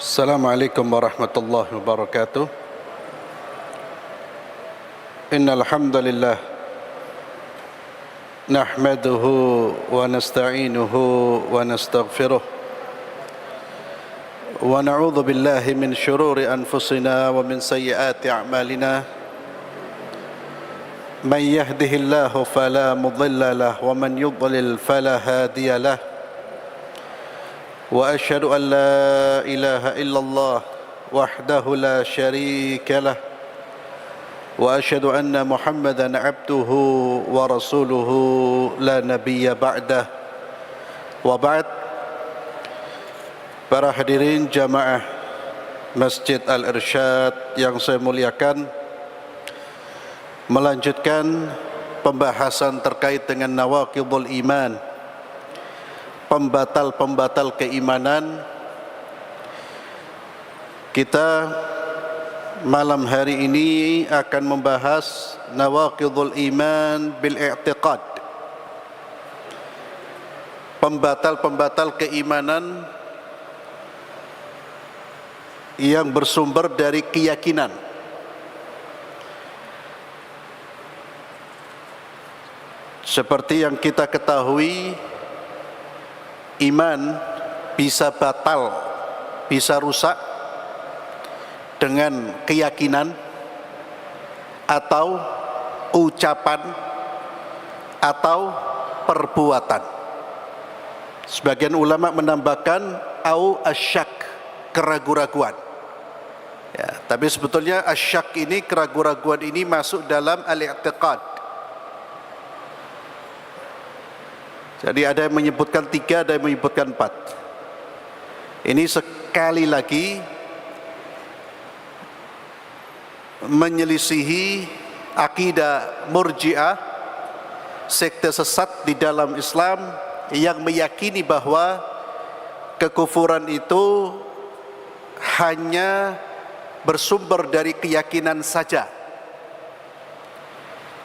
Assalamualaikum warahmatullahi wabarakatuh. Innal hamdalillah nahmaduhu wa nasta'inuhu wa nastaghfiruh wa na'udzu billahi min shururi anfusina wa min sayyiati a'malina. Man yahdihillahu fala mudilla lahu wa man yudlil fala hadiya lahu. وأشهد أن لا إله إلا الله وحده لا شريك له وأشهد أن محمدا عبده ورسوله لا نبي بعده وبعد. Para hadirin jamaah Masjid Al-Irsyad yang saya muliakan, melanjutkan pembahasan terkait dengan nawaqidul iman, pembatal-pembatal keimanan. Kita malam hari ini akan membahas nawaqidul iman bil i'tiqad, pembatal-pembatal keimanan yang bersumber dari keyakinan. Seperti yang kita ketahui, iman bisa batal, bisa rusak dengan keyakinan atau ucapan atau perbuatan. Sebagian ulama menambahkan au asyak, keraguan-raguan. Ya, tapi sebetulnya asyak ini, keraguan-raguan ini masuk dalam al-i'tiqad. Jadi ada yang menyebutkan 3, ada yang menyebutkan 4. Ini sekali lagi menyelisihi akidah Murji'ah, sekte sesat di dalam Islam yang meyakini bahwa kekufuran itu hanya bersumber dari keyakinan saja.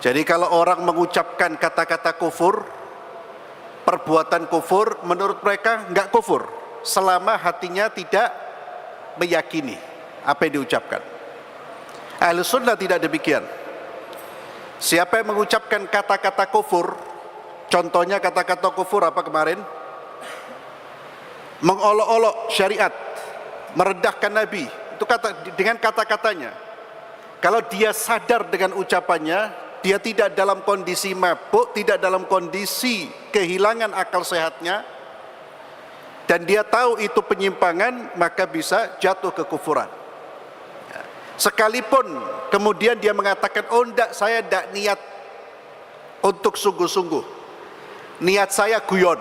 Jadi kalau orang mengucapkan kata-kata kufur, perbuatan kufur, menurut mereka enggak kufur selama hatinya tidak meyakini apa yang diucapkan. Ahlus Sunnah tidak demikian. Siapa yang mengucapkan kata-kata kufur, contohnya kata-kata kufur apa kemarin? Mengolok-olok syariat, merendahkan Nabi, itu dengan kata-katanya. Kalau dia sadar dengan ucapannya, dia tidak dalam kondisi mabuk, tidak dalam kondisi kehilangan akal sehatnya, dan dia tahu itu penyimpangan, maka bisa jatuh ke kufuran. Sekalipun kemudian dia mengatakan, oh enggak, saya enggak niat untuk sungguh-sungguh, niat saya guyon,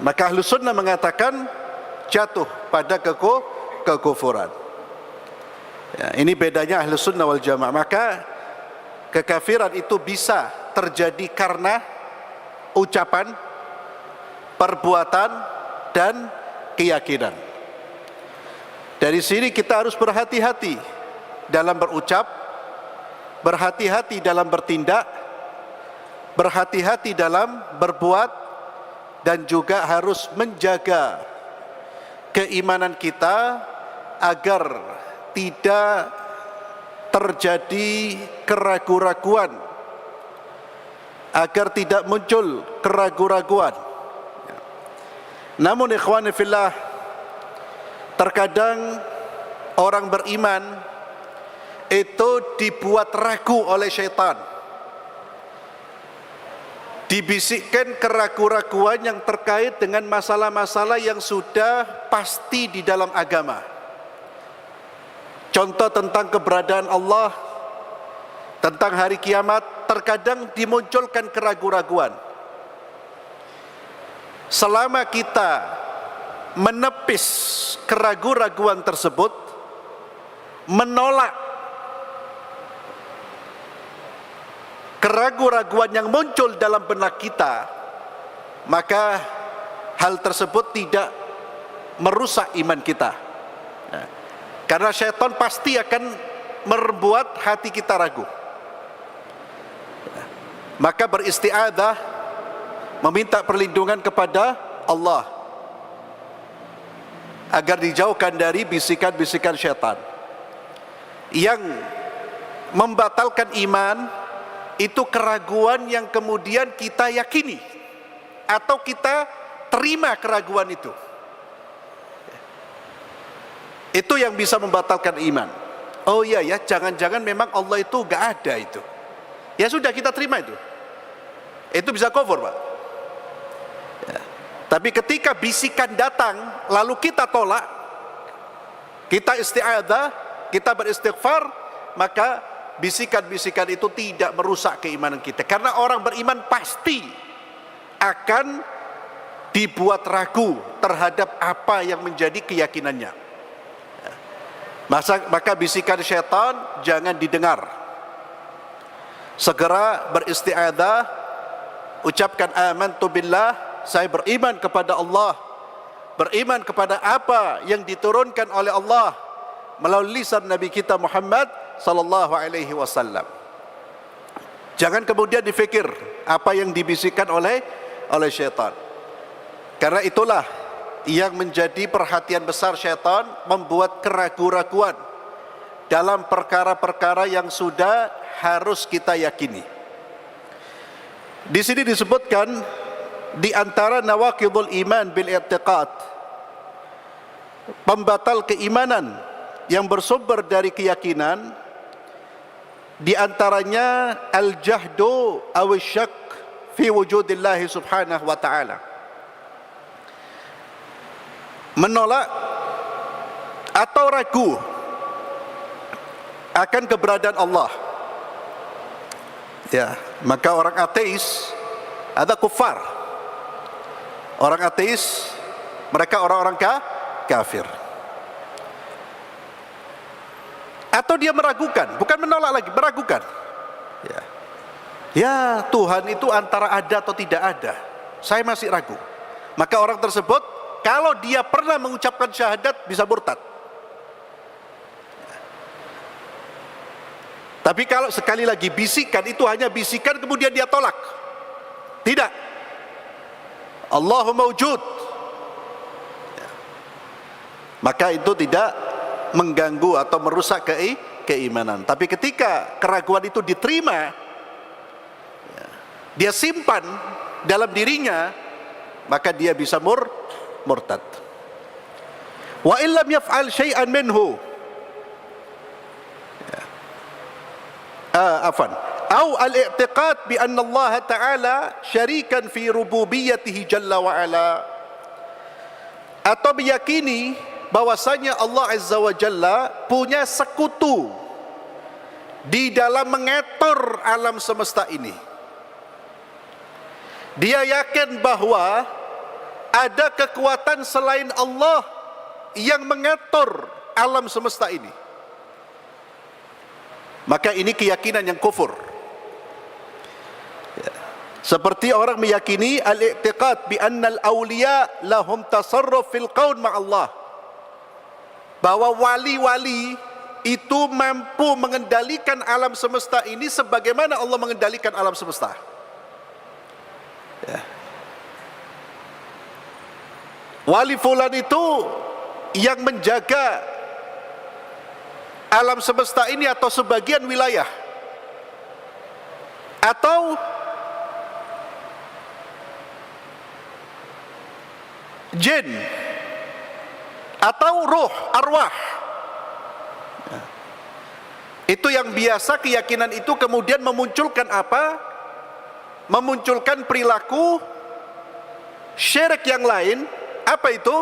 maka Ahlus Sunnah mengatakan jatuh pada kekufuran. Ya, ini bedanya Ahlus Sunnah wal Jamaah. Maka kekafiran itu bisa terjadi karena ucapan, perbuatan, dan keyakinan. Dari sini kita harus berhati-hati dalam berucap, berhati-hati dalam bertindak, berhati-hati dalam berbuat, dan juga harus menjaga keimanan kita agar tidak terjadi keraguan-raguan, agar tidak muncul keraguan-raguan. Namun ikhwani fillah, terkadang orang beriman itu dibuat ragu oleh syaitan, dibisikkan keraguan-raguan yang terkait dengan masalah-masalah yang sudah pasti di dalam agama. Contoh tentang keberadaan Allah, tentang hari kiamat, terkadang dimunculkan keraguan-raguan. Selama kita menepis keraguan-raguan tersebut, menolak keraguan-raguan yang muncul dalam benak kita, maka hal tersebut tidak merusak iman kita. Karena syaitan pasti akan membuat hati kita ragu. Maka beristi'adzah, meminta perlindungan kepada Allah. agar dijauhkan dari bisikan-bisikan syaitan yang membatalkan iman. Itu keraguan yang kemudian kita yakini atau kita terima keraguan itu. Itu yang bisa membatalkan iman. Oh iya ya, jangan-jangan memang Allah itu gak ada itu. Ya sudah, kita terima itu. Itu bisa kufur, Pak. Ya. Tapi ketika bisikan datang lalu kita tolak, kita isti'adzah, kita beristighfar, maka bisikan-bisikan itu tidak merusak keimanan kita. Karena orang beriman pasti akan dibuat ragu terhadap apa yang menjadi keyakinannya. Maka bisikan syaitan jangan didengar. Segera beristi'adzah, ucapkan amantu billah, saya beriman kepada Allah, beriman kepada apa yang diturunkan oleh Allah melalui lisan Nabi kita Muhammad sallallahu alaihi wasallam. Jangan kemudian difikir apa yang dibisikkan oleh syaitan. Karena itulah yang menjadi perhatian besar syaitan, membuat keraguan-raguan dalam perkara-perkara yang sudah harus kita yakini. Di sini disebutkan di antara nawaqidul iman bil i'tiqad, pembatal keimanan yang bersumber dari keyakinan, di antaranya al-jahdu aw syak fi wujudillah subhanahu wa ta'ala, menolak atau ragu akan keberadaan Allah. Ya, maka orang ateis ada kufar. Orang ateis mereka orang-orang kafir. Atau dia meragukan, bukan menolak lagi, meragukan. Ya, Tuhan itu antara ada atau tidak ada, saya masih ragu. Maka orang tersebut kalau dia pernah mengucapkan syahadat bisa murtad. Tapi kalau sekali lagi bisikan itu hanya bisikan kemudian dia tolak, tidak, Allahu mawjud, maka itu tidak mengganggu atau merusak keimanan. Tapi ketika keraguan itu diterima, dia simpan dalam dirinya, maka dia bisa murtad. Wa illam yaf'al syai'an minhu, au al-i'tiqad bi anna Allah Ta'ala syarikan fi rububiyyatihi jalla wa ala, atau meyakini bahwasanya Allah Azza wa Jalla punya sekutu di dalam mengatur alam semesta ini. Dia yakin bahwa ada kekuatan selain Allah yang mengatur alam semesta ini. Maka ini keyakinan yang kufur. Seperti orang meyakini al-i'tiqad bi anna al-awliya lahum tasarruf fil qaun ma'allah, bahwa wali-wali itu mampu mengendalikan alam semesta ini sebagaimana Allah mengendalikan alam semesta. Ya. Wali fulan itu yang menjaga alam semesta ini atau sebagian wilayah, atau jin, atau ruh, arwah. Itu yang biasa keyakinan itu kemudian memunculkan apa? Memunculkan perilaku syirik yang lain. Apa itu?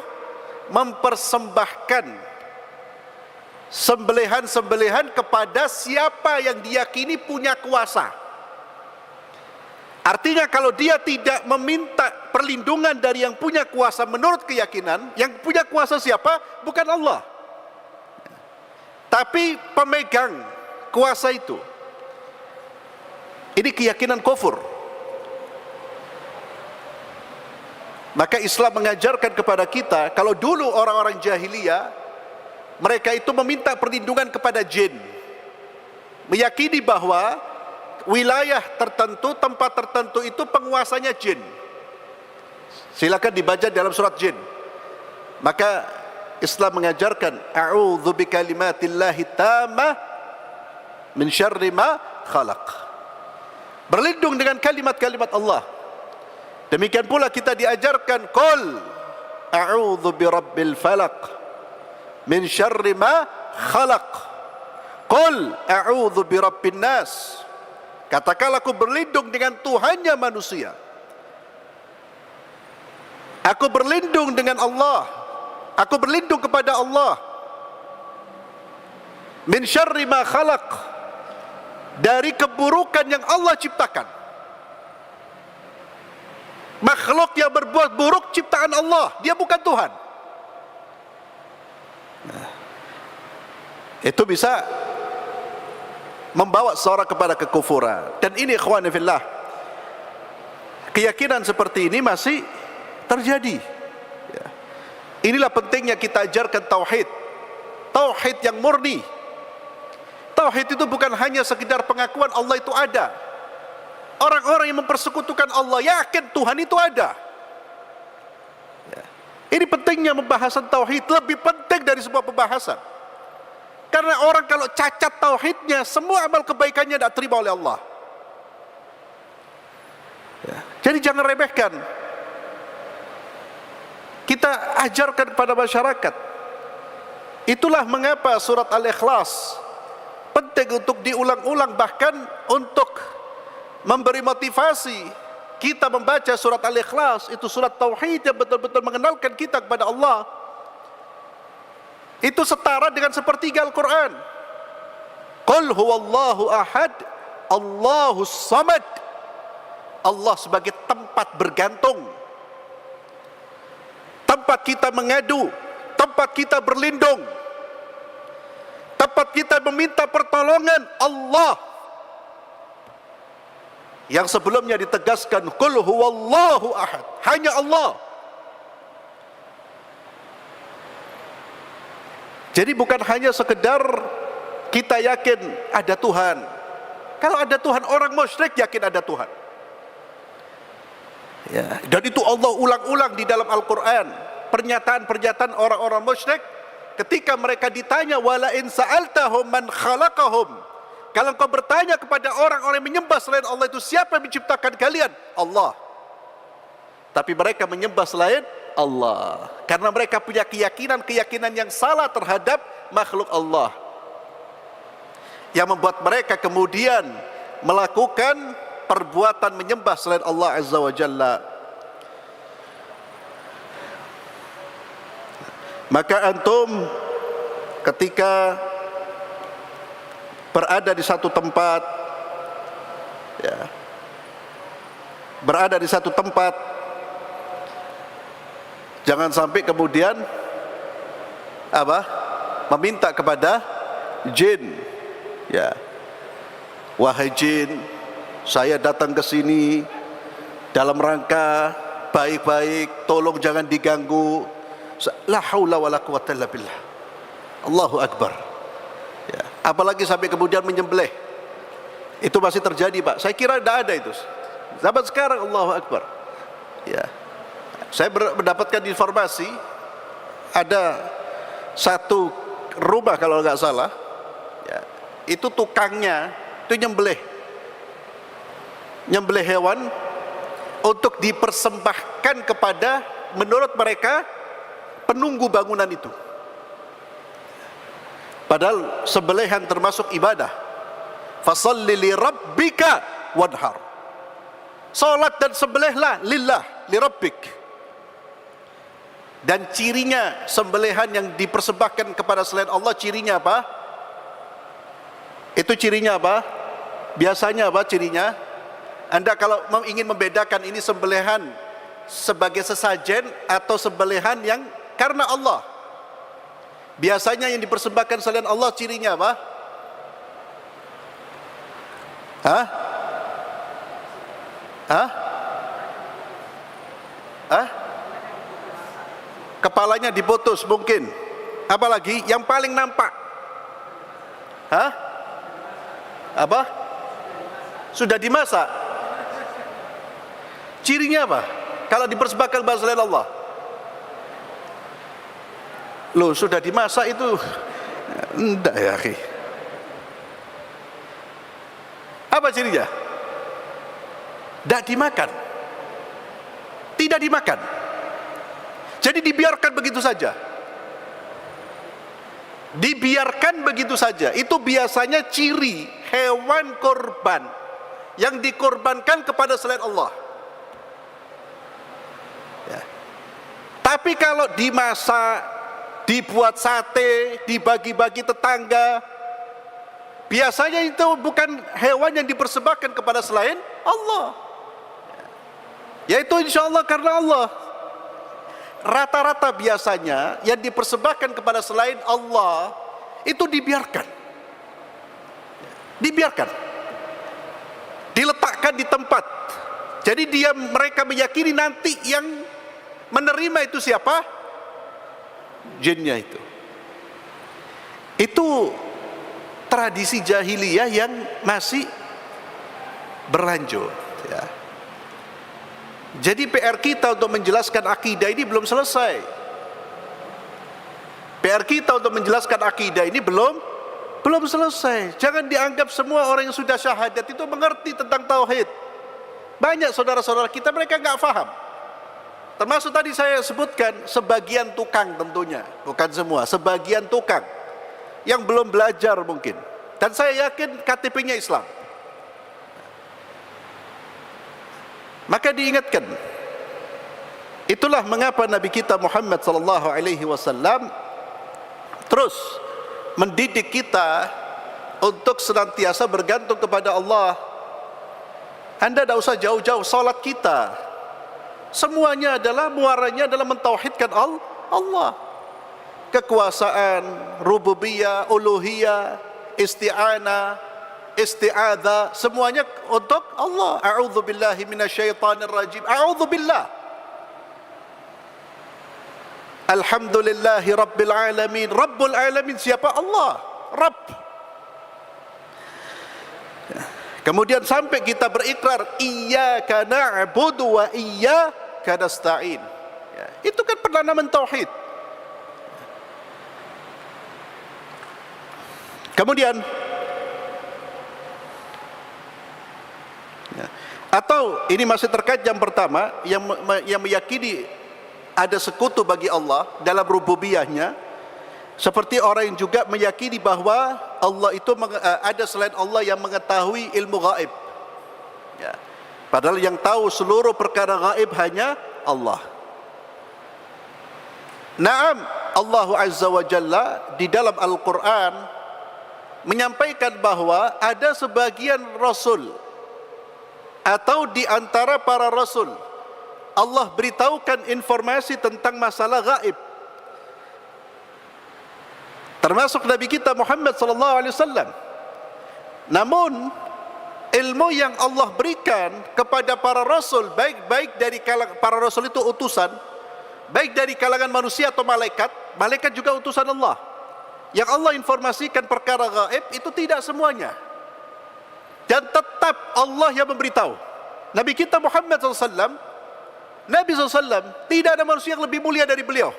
Mempersembahkan sembelihan-sembelihan kepada siapa yang diyakini punya kuasa. Artinya kalau dia tidak meminta perlindungan dari yang punya kuasa menurut keyakinan, yang punya kuasa siapa? Bukan Allah, tapi pemegang kuasa itu. Ini keyakinan kufur. Maka Islam mengajarkan kepada kita, kalau dulu orang-orang jahiliyah, mereka itu meminta perlindungan kepada jin, meyakini bahwa wilayah tertentu, tempat tertentu itu penguasanya jin. Silakan dibaca dalam surat jin. Maka Islam mengajarkan a'udzu bikalimatillahi tammah min syarri ma khalaq. Berlindung dengan kalimat-kalimat Allah. Demikian pula kita diajarkan qul a'udzu birabbil falaq min syarri ma khalaq. Qul a'udzu birabbin nas. Katakanlah aku berlindung dengan Tuhannya manusia. Aku berlindung dengan Allah. Aku berlindung kepada Allah. Min syarri ma khalaq. Dari keburukan yang Allah ciptakan. Makhluk yang berbuat buruk ciptaan Allah, dia bukan Tuhan. Nah, itu bisa membawa seorang kepada kekufuran. Dan ini ikhwan fillah, keyakinan seperti ini masih terjadi. Ya. Inilah pentingnya kita ajarkan tauhid, tauhid yang murni. Tauhid itu bukan hanya sekedar pengakuan Allah itu ada. Orang-orang yang mempersekutukan Allah yakin Tuhan itu ada. Ya. Ini pentingnya pembahasan tauhid, lebih penting dari sebuah pembahasan. Karena orang kalau cacat tauhidnya, semua amal kebaikannya tidak terima oleh Allah. Ya. Jadi jangan remehkan. Kita ajarkan kepada masyarakat. Itulah mengapa surat Al-Ikhlas penting untuk diulang-ulang, bahkan untuk memberi motivasi kita membaca surat Al-Ikhlas. Itu surat tauhid yang betul-betul mengenalkan kita kepada Allah. Itu setara dengan sepertiga Al-Quran. Qul huwallahu ahad, Allahus samad. Allah sebagai tempat bergantung, tempat kita mengadu, tempat kita berlindung, tempat kita meminta pertolongan. Allah yang sebelumnya ditegaskan qul huwallahu ahad, hanya Allah. Jadi bukan hanya sekedar kita yakin ada Tuhan. Kalau ada Tuhan, orang musyrik yakin ada Tuhan. Ya, dan itu Allah ulang-ulang di dalam Al-Quran. Pernyataan-pernyataan orang-orang musyrik ketika mereka ditanya wala in sa'altahum man khalaqahum. Kalau kau bertanya kepada orang-orang yang menyembah selain Allah itu, siapa yang menciptakan kalian? Allah. Tapi mereka menyembah selain Allah karena mereka punya keyakinan yang salah terhadap makhluk Allah, yang membuat mereka kemudian melakukan perbuatan menyembah selain Allah Azza wa Jalla. Maka antum ketika berada di satu tempat, ya, berada di satu tempat, jangan sampai kemudian meminta kepada jin, ya, wahai jin, saya datang ke sini dalam rangka baik-baik, tolong jangan diganggu. La haula wala quwwata illa billah. Allahu akbar. Ya, apalagi sampai kemudian menyembelih. Itu masih terjadi, Pak. Saya kira tidak ada itu. Zaman sekarang Allahu akbar. Ya. Saya mendapatkan informasi ada satu rumah kalau nggak salah, ya, itu tukangnya itu nyembelih hewan untuk dipersembahkan kepada, menurut mereka, penunggu bangunan itu. Padahal sembelihan termasuk ibadah. Fasalli li rabbika wadhar. Salat dan sembelihlah lillah, li rabbik. Dan cirinya sembelihan yang dipersembahkan kepada selain Allah, cirinya apa? Itu cirinya apa? Biasanya apa cirinya? Anda kalau ingin membedakan ini sembelihan sebagai sesajen atau sembelihan yang karena Allah, biasanya yang dipersembahkan selain Allah cirinya apa? Hah? Hah? Hah? Kepalanya diputus mungkin. Apalagi yang paling nampak? Hah? Apa? Sudah dimasak. Cirinya apa? Kalau dipersembahkan kepada selain Allah. Loh, sudah dimasak itu enggak ya, akhi. Apa cirinya? Tidak dimakan. Tidak dimakan. Jadi dibiarkan begitu saja. Dibiarkan begitu saja. Itu biasanya ciri hewan korban yang dikorbankan kepada selain Allah. Ya. Tapi kalau dimasak, dibuat sate, dibagi-bagi tetangga, biasanya itu bukan hewan yang dipersembahkan kepada selain Allah. Yaitu insya Allah karena Allah. Rata-rata biasanya yang dipersembahkan kepada selain Allah itu dibiarkan. Dibiarkan. Diletakkan di tempat. Jadi mereka meyakini nanti yang menerima itu siapa? Jinnya itu. Itu tradisi jahiliyah yang masih berlanjut, ya. Jadi PR kita untuk menjelaskan akidah ini belum selesai. PR kita untuk menjelaskan akidah ini belum selesai. Jangan dianggap semua orang yang sudah syahadat itu mengerti tentang tauhid. Banyak saudara-saudara kita mereka nggak paham. Termasuk tadi saya sebutkan sebagian tukang tentunya, bukan semua, sebagian tukang yang belum belajar mungkin. Dan saya yakin KTP-nya Islam. Maka diingatkan. Itulah mengapa Nabi kita Muhammad sallallahu alaihi wasallam terus mendidik kita untuk senantiasa bergantung kepada Allah. Anda tidak usah jauh-jauh salat kita. Semuanya adalah muaranya adalah mentauhidkan Allah. Kekuasaan, rububiyah, uluhiyah, isti'anah, isti'adzah, semuanya untuk Allah. A'udzubillahi minasyaitonir rajim. A'udzubillah. Alhamdulillahi rabbil alamin. Rabbul alamin siapa? Allah. Rabb. Kemudian sampai kita berikrar iyyaka na'budu wa iyyaka nasta'in. Ya, itu kan penanaman tauhid. Kemudian ya, atau ini masih terkait yang pertama yang meyakini ada sekutu bagi Allah dalam rububiyahnya, seperti orang yang juga meyakini bahwa Allah itu ada selain Allah yang mengetahui ilmu gaib, ya. Padahal yang tahu seluruh perkara gaib hanya Allah. Naam, Allah Azza wa Jalla di dalam Al-Quran menyampaikan bahwa ada sebagian Rasul atau di antara para Rasul Allah beritahukan informasi tentang masalah gaib, termasuk Nabi kita Muhammad sallallahu alaihi wasallam. Namun ilmu yang Allah berikan kepada para Rasul, baik dari kalangan para Rasul itu utusan, baik dari kalangan manusia atau malaikat, malaikat juga utusan Allah. Yang Allah informasikan perkara gaib itu tidak semuanya. Dan tetap Allah yang memberitahu. Nabi kita Muhammad SAW, Nabi SAW, tidak ada manusia yang lebih mulia dari beliau.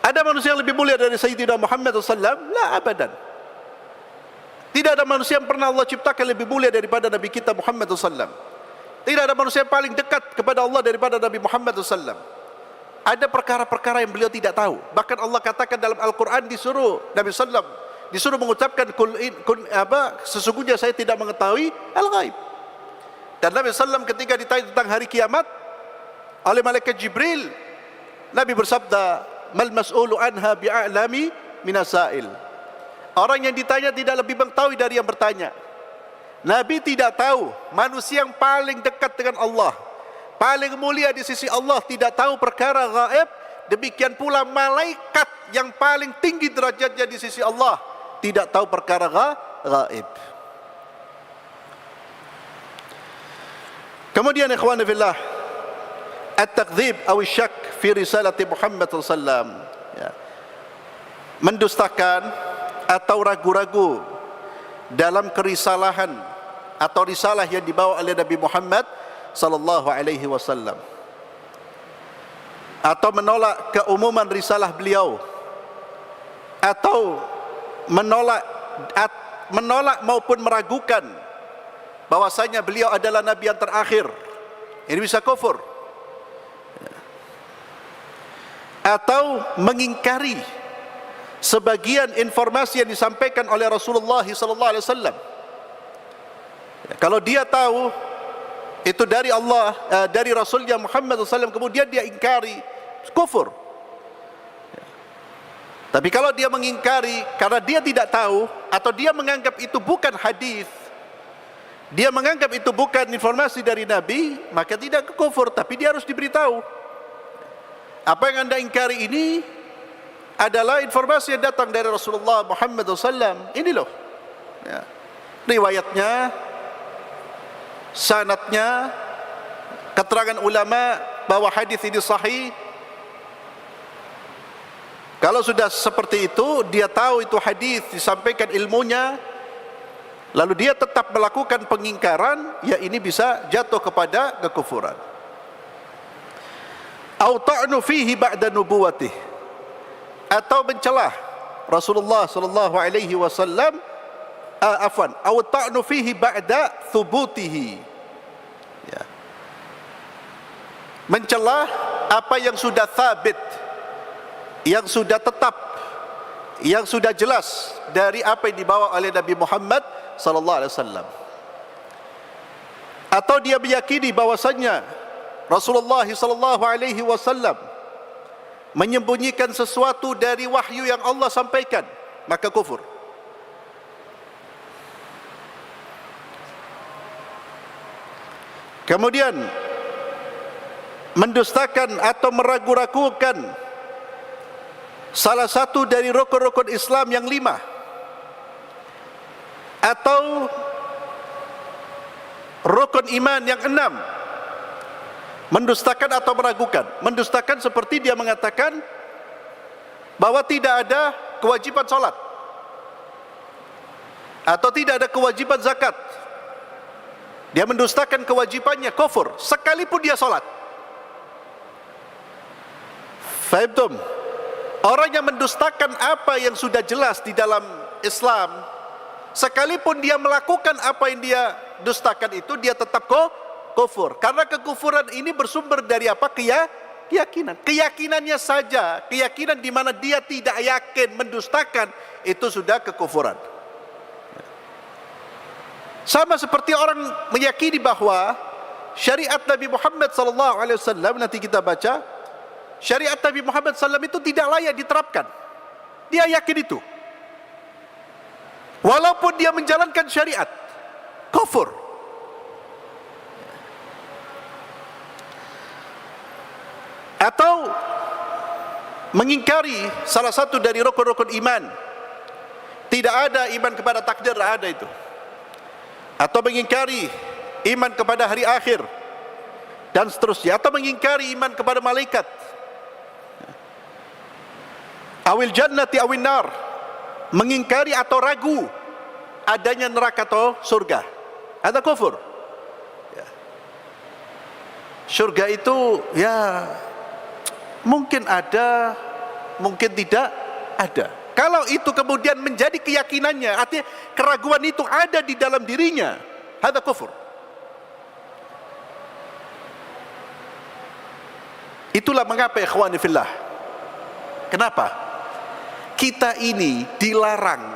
Ada manusia yang lebih mulia dari Sayyidina Muhammad SAW? La abadan. Tidak ada manusia yang pernah Allah ciptakan lebih mulia daripada Nabi kita Muhammad SAW. Tidak ada manusia yang paling dekat kepada Allah daripada Nabi Muhammad SAW. Ada perkara-perkara yang beliau tidak tahu. Bahkan Allah katakan dalam Al-Quran disuruh Nabi SAW disuruh mengucapkan sesungguhnya saya tidak mengetahui al-ghaib. Dan Nabi SAW ketika ditanya tentang hari kiamat oleh malaikat Jibril, Nabi bersabda, mal mas'ulu anha bi'a'lami minasail. Orang yang ditanya tidak lebih mengetahui dari yang bertanya. Nabi tidak tahu. Manusia yang paling dekat dengan Allah, paling mulia di sisi Allah, tidak tahu perkara gaib. Demikian pula malaikat yang paling tinggi derajatnya di sisi Allah tidak tahu perkara gaib. Kemudian ikhwan fillah, at-takdzib atau syak fi risalati Muhammad sallallahu alaihi wasallam, ya, mendustakan atau ragu-ragu dalam kerisalahan atau risalah yang dibawa oleh Nabi Muhammad sallallahu alaihi wasallam. atau menolak keumuman risalah beliau, atau menolak maupun meragukan bahwasanya beliau adalah nabi yang terakhir, ini bisa kufur. Atau mengingkari sebagian informasi yang disampaikan oleh Rasulullah SAW. Kalau dia tahu itu dari Allah, dari Rasulnya Muhammad SAW, kemudian dia ingkari, kufur. Tapi kalau dia mengingkari karena dia tidak tahu, atau dia menganggap itu bukan hadis, dia menganggap itu bukan informasi dari Nabi, maka tidak kufur, tapi dia harus diberitahu. Apa yang anda ingkari ini adalah informasi yang datang dari Rasulullah Muhammad SAW. Ini loh, ya, riwayatnya, sanadnya, keterangan ulama bahwa hadis ini sahih. Kalau sudah seperti itu, dia tahu itu hadis, disampaikan ilmunya, lalu dia tetap melakukan pengingkaran, ya ini bisa jatuh kepada kekufuran. Au ta'nu fihi ba'da nubuwatih, atau mencelah Rasulullah sallallahu alaihi wasallam, au ta'nu fihi ba'da thubutihi, ya, mencelah apa yang sudah thabit, yang sudah tetap, yang sudah jelas dari apa yang dibawa oleh Nabi Muhammad sallallahu alaihi wasallam. Atau dia meyakini bahwasanya Rasulullah sallallahu alaihi wasallam menyembunyikan sesuatu dari wahyu yang Allah sampaikan, maka kufur. Kemudian mendustakan atau meragu-ragukan salah satu dari rukun-rukun Islam yang 5, atau rukun iman yang 6. Mendustakan atau meragukan. Mendustakan seperti dia mengatakan bahwa tidak ada kewajiban salat, atau tidak ada kewajiban zakat. Dia mendustakan kewajibannya, kufur, sekalipun dia salat. Fahimtum? Orang yang mendustakan apa yang sudah jelas di dalam Islam, sekalipun dia melakukan apa yang dia dustakan itu, dia tetap kufur. Karena kekufuran ini bersumber dari apa? Keyakinan. Keyakinannya saja, keyakinan di mana dia tidak yakin, mendustakan, itu sudah kekufuran. Sama seperti orang meyakini bahwa syariat Nabi Muhammad SAW, nanti kita baca, syariat Nabi Muhammad SAW itu tidak layak diterapkan. Dia yakin itu, walaupun dia menjalankan syariat, kufur. Atau mengingkari salah satu dari rukun-rukun iman, tidak ada iman kepada takdir, ada itu. Atau mengingkari iman kepada hari akhir, dan seterusnya. Atau mengingkari iman kepada malaikat, awil jannati awil nar, mengingkari atau ragu adanya neraka atau surga, ada kufur. Surga itu ya mungkin ada, mungkin tidak ada. Kalau itu kemudian menjadi keyakinannya, artinya keraguan itu ada di dalam dirinya, hada kufur. Itulah mengapa ikhwani fillah, kenapa kita ini dilarang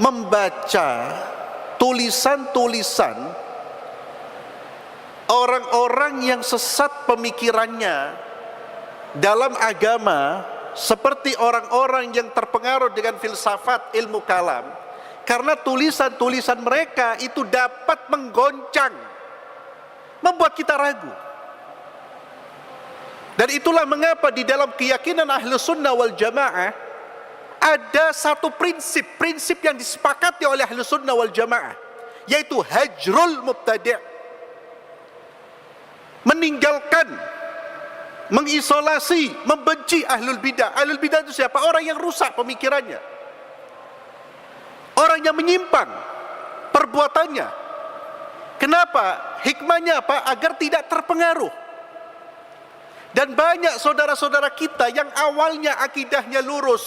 membaca tulisan-tulisan orang-orang yang sesat pemikirannya dalam agama, seperti orang-orang yang terpengaruh dengan filsafat ilmu kalam, karena tulisan-tulisan mereka itu dapat menggoncang, membuat kita ragu. Dan itulah mengapa di dalam keyakinan Ahlus Sunnah wal Jamaah ada satu prinsip yang disepakati oleh Ahlus Sunnah wal Jamaah, yaitu hajrul mubtadi', meninggalkan, mengisolasi, membenci ahlul bidah. Ahlul bidah itu siapa? Orang yang rusak pemikirannya, orang yang menyimpang perbuatannya. Kenapa? Hikmahnya apa? Agar tidak terpengaruh Dan banyak saudara-saudara kita yang awalnya akidahnya lurus,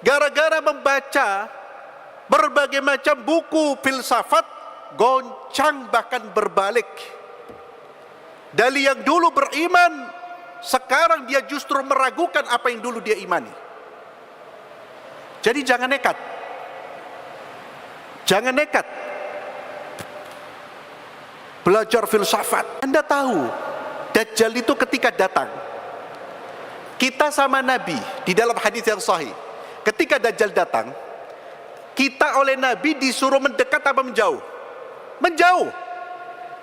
gara-gara membaca berbagai macam buku filsafat, goncang bahkan berbalik. Dari yang dulu beriman, sekarang dia justru meragukan apa yang dulu dia imani. Jadi jangan nekat. Jangan nekat belajar filsafat. Anda tahu Dajjal itu ketika datang, kita sama Nabi di dalam hadis yang sahih, ketika Dajjal datang, kita oleh Nabi disuruh mendekat apa menjauh? Menjauh.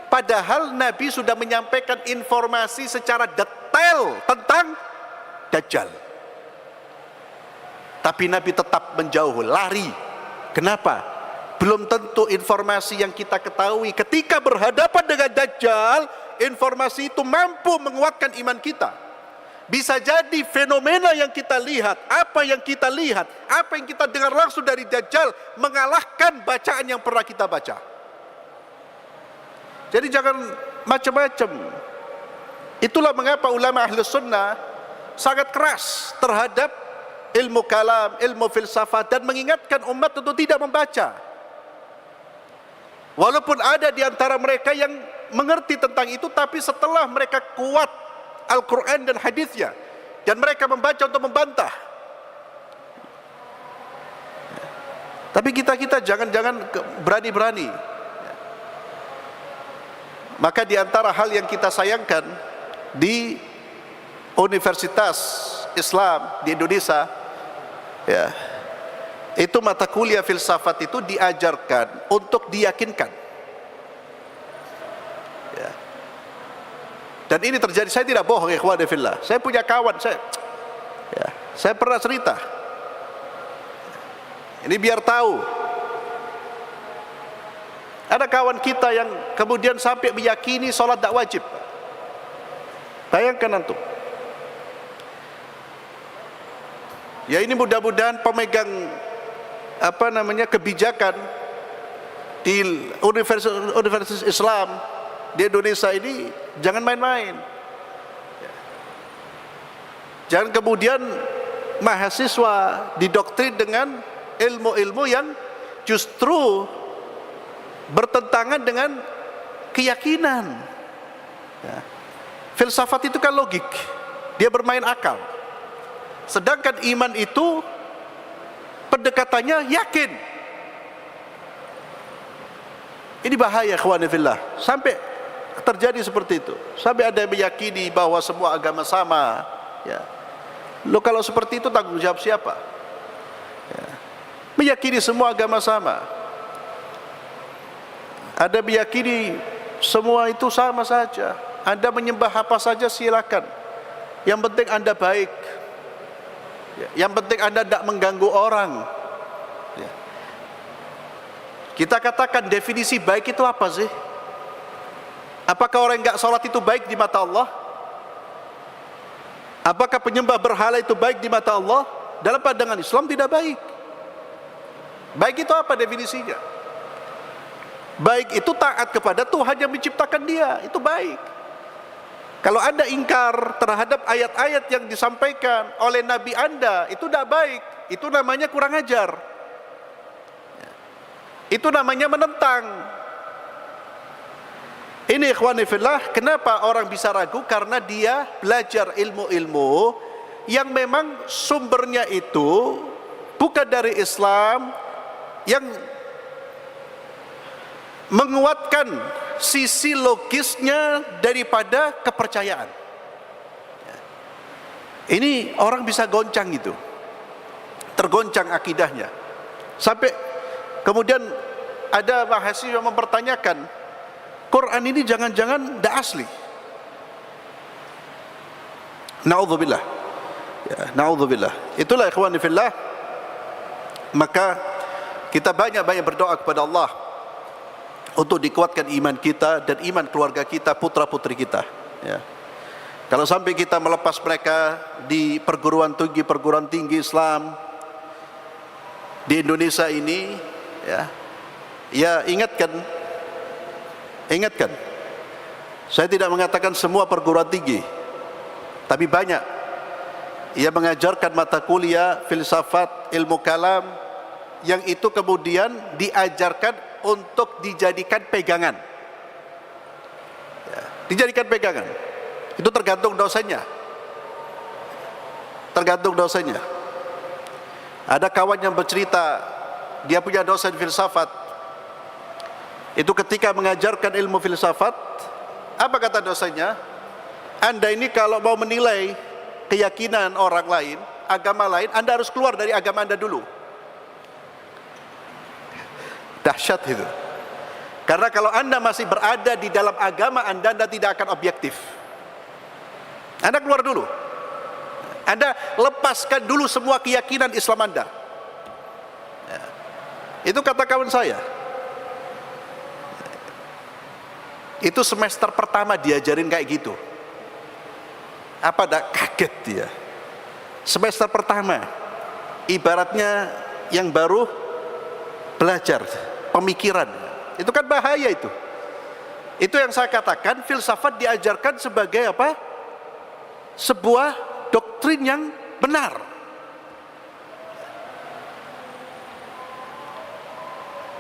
Padahal Nabi sudah menyampaikan informasi secara detail tentang Dajjal. Tapi Nabi tetap menjauh, lari. Kenapa? Belum tentu informasi yang kita ketahui ketika berhadapan dengan Dajjal, informasi itu mampu menguatkan iman kita. Bisa jadi fenomena yang kita lihat, apa yang kita lihat, apa yang kita dengar langsung dari Dajjal mengalahkan bacaan yang pernah kita baca. Jadi jangan macam-macam. Itulah mengapa ulama ahli sunnah sangat keras terhadap ilmu kalam, ilmu filsafat, dan mengingatkan umat untuk tidak membaca. Walaupun ada di antara mereka yang mengerti tentang itu, tapi setelah mereka kuat Al-Quran dan hadisnya, dan mereka membaca untuk membantah. Tapi kita jangan berani-berani. Maka di antara hal yang kita sayangkan di Universitas Islam di Indonesia, ya, itu mata kuliah filsafat itu diajarkan untuk diyakinkan. Ya. Dan ini terjadi, saya tidak bohong ikhwan fillah. Saya punya kawan, saya pernah cerita. Ini biar tahu. Ada kawan kita yang kemudian sampai meyakini sholat tak wajib. Bayangkan antum. Ya ini mudah-mudahan pemegang kebijakan di Universitas Islam di Indonesia ini jangan main-main. Jangan kemudian mahasiswa didoktrin dengan ilmu-ilmu yang justru bertentangan dengan keyakinan. Ya. Filsafat itu kan logik, dia bermain akal. Sedangkan iman itu pendekatannya yakin. Ini bahaya ikhwan fillah. Sampai terjadi seperti itu. Sampai ada yang meyakini bahwa semua agama sama. Ya. Loh kalau seperti itu tanggung jawab siapa? Ya. Meyakini semua agama sama. Ada meyakini semua itu sama saja. Anda menyembah apa saja silakan. Yang penting Anda baik. Yang penting Anda tidak mengganggu orang. Kita katakan definisi baik itu apa sih? Apakah orang yang enggak sholat itu baik di mata Allah? Apakah penyembah berhala itu baik di mata Allah? Dalam pandangan Islam tidak baik. Baik itu apa definisinya? Baik itu taat kepada Tuhan yang menciptakan dia, itu baik. Kalau Anda ingkar terhadap ayat-ayat yang disampaikan oleh Nabi Anda, itu tidak baik. Itu namanya kurang ajar. Itu namanya menentang. Ini ikhwani fillah, kenapa orang bisa ragu? Karena dia belajar ilmu-ilmu yang memang sumbernya itu bukan dari Islam, yang menguatkan sisi logisnya daripada kepercayaan. Ini orang bisa goncang gitu, tergoncang akidahnya. Sampai kemudian ada mahasiswa yang mempertanyakan, Quran ini jangan-jangan tidak asli. Na'udzubillah. Ya, na'udzubillah. Itulah ikhwani fillah. Maka kita banyak-banyak berdoa kepada Allah untuk dikuatkan iman kita dan iman keluarga kita, putra-putri kita. Ya. Kalau sampai kita melepas mereka di perguruan tinggi Islam di Indonesia ini, ya ingatkan. Saya tidak mengatakan semua perguruan tinggi, tapi banyak. Ia mengajarkan mata kuliah filsafat, ilmu kalam, yang itu kemudian diajarkan untuk dijadikan pegangan. Ya, dijadikan pegangan. Itu tergantung dosennya. Tergantung dosennya. Ada kawan yang bercerita, dia punya dosen filsafat. Itu ketika mengajarkan ilmu filsafat, apa kata dosennya? Anda ini kalau mau menilai keyakinan orang lain, agama lain, Anda harus keluar dari agama Anda dulu. Dahsyat itu. Karena kalau Anda masih berada di dalam agama Anda, Anda tidak akan objektif. Anda keluar dulu. Anda lepaskan dulu semua keyakinan Islam Anda. Ya. Itu kata kawan saya. Itu semester pertama diajarin kayak gitu. Apa dah kaget dia. Semester pertama, ibaratnya yang baru belajar pemikiran. Itu kan bahaya itu. Itu yang saya katakan, filsafat diajarkan sebagai apa? Sebuah doktrin yang benar.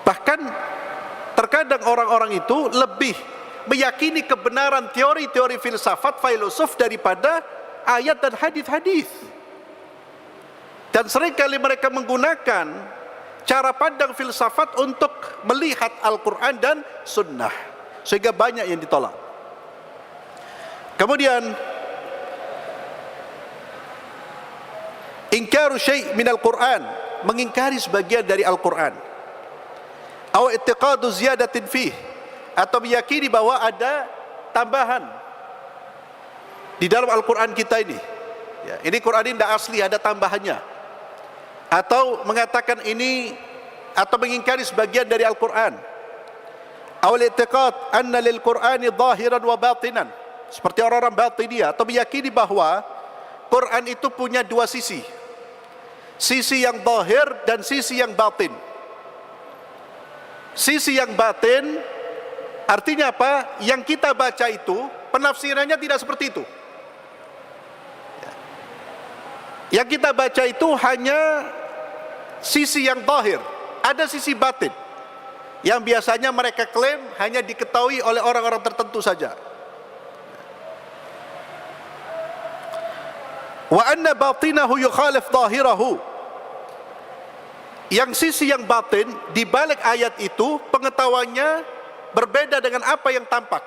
Bahkan terkadang orang-orang itu lebih meyakini kebenaran teori-teori filsafat, filosof daripada ayat dan hadis-hadis. Dan seringkali mereka menggunakan cara pandang filsafat untuk melihat Al-Quran dan Sunnah, sehingga banyak yang ditolak. Kemudian ingkaru syai' minal Quran, mengingkari sebagian dari Al-Quran. Aw i'tiqadu ziyadatin fih, atau meyakini bahwa ada tambahan di dalam Al-Quran kita ini. Ya, ini Quran ini tidak asli, ada tambahannya. Atau mengatakan ini, atau mengingkari sebagian dari Al-Quran. Awal i'tiqad anna lil Qur'ani zahiran wa batinan, seperti orang-orang batiniyah, atau meyakini bahwa Quran itu punya dua sisi. Sisi yang zahir dan sisi yang batin. Sisi yang batin artinya apa? Yang kita baca itu penafsirannya tidak seperti itu. Yang kita baca itu hanya sisi yang zahir. Ada sisi batin yang biasanya mereka klaim hanya diketahui oleh orang-orang tertentu saja. Wa anna batinahu yukhalif zahirahu. Yang sisi yang batin di balik ayat itu pengetahuannya berbeda dengan apa yang tampak.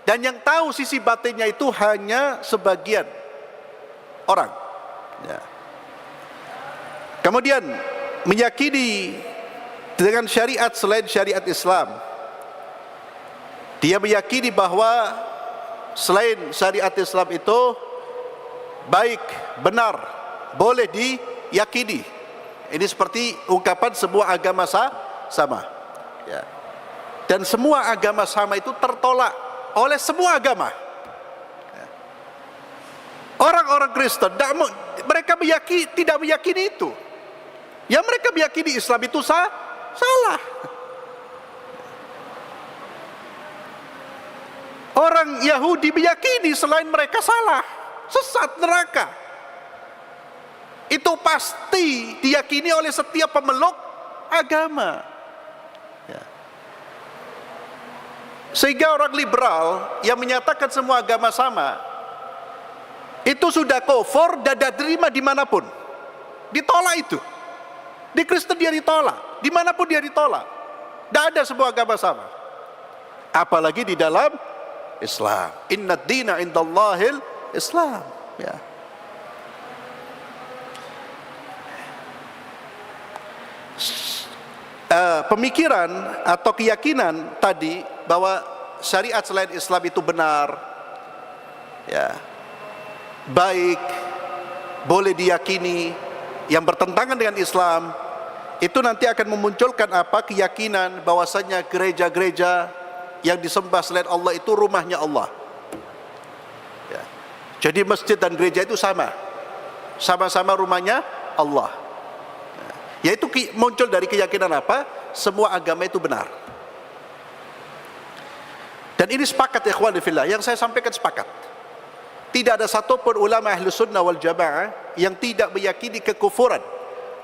Dan yang tahu sisi batinnya itu hanya sebagian orang. Ya. Kemudian meyakini dengan syariat selain syariat Islam. Dia meyakini bahwa selain syariat Islam itu baik, benar, boleh diyakini. Ini seperti ungkapan semua agama sama. Ya. Dan semua agama sama itu tertolak oleh semua agama. Ya. Orang-orang Kristen, mereka tidak meyakini itu. Yang mereka meyakini Islam itu salah. Orang Yahudi meyakini selain mereka salah, sesat, neraka. Itu pasti diyakini oleh setiap pemeluk agama. Ya. Sehingga orang liberal yang menyatakan semua agama sama, itu sudah kufur dan tidak terima dimanapun. Ditolak itu. Di Kristen dia ditolak, dimanapun dia ditolak. Tidak ada sebuah agama sama. Apalagi di dalam Islam. Inna ad-dina indallahil Islam. Ya. Pemikiran atau keyakinan tadi bahwa syariat selain Islam itu benar, ya, baik, boleh diyakini, yang bertentangan dengan Islam, itu nanti akan memunculkan apa? Keyakinan bahwasanya gereja-gereja yang disembah selain Allah itu rumahnya Allah. Ya. Jadi masjid dan gereja itu sama-sama rumahnya Allah. Yaitu muncul dari keyakinan apa? Semua agama itu benar. Dan ini sepakat ikhwan fillah, yang saya sampaikan sepakat. Tidak ada satupun ulama ahli sunnah wal jamaah yang tidak meyakini kekufuran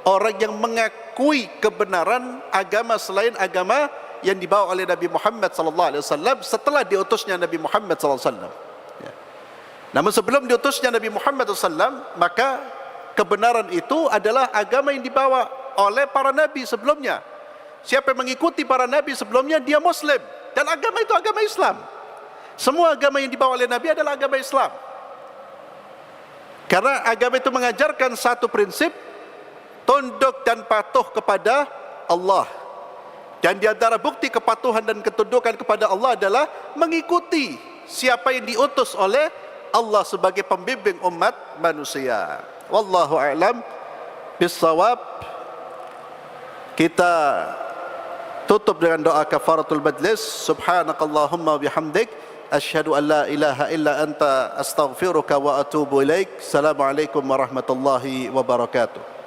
orang yang mengakui kebenaran agama selain agama yang dibawa oleh Nabi Muhammad SAW setelah diutusnya Nabi Muhammad SAW. Ya. Namun sebelum diutusnya Nabi Muhammad SAW, maka kebenaran itu adalah agama yang dibawa oleh para nabi sebelumnya. Siapa yang mengikuti para nabi sebelumnya, dia Muslim, dan agama itu agama Islam. Semua agama yang dibawa oleh Nabi adalah agama Islam. Karena agama itu mengajarkan satu prinsip, tunduk dan patuh kepada Allah. Dan di antara bukti kepatuhan dan ketundukan kepada Allah adalah mengikuti siapa yang diutus oleh Allah sebagai pembimbing umat manusia. Wallahu a'lam bissawab. Kita tutup dengan doa kafaratul majlis. Subhanakallahumma bihamdik, asyhadu an la ilaha illa anta, astaghfiruka wa atubu ilaik. Assalamualaikum warahmatullahi wabarakatuh.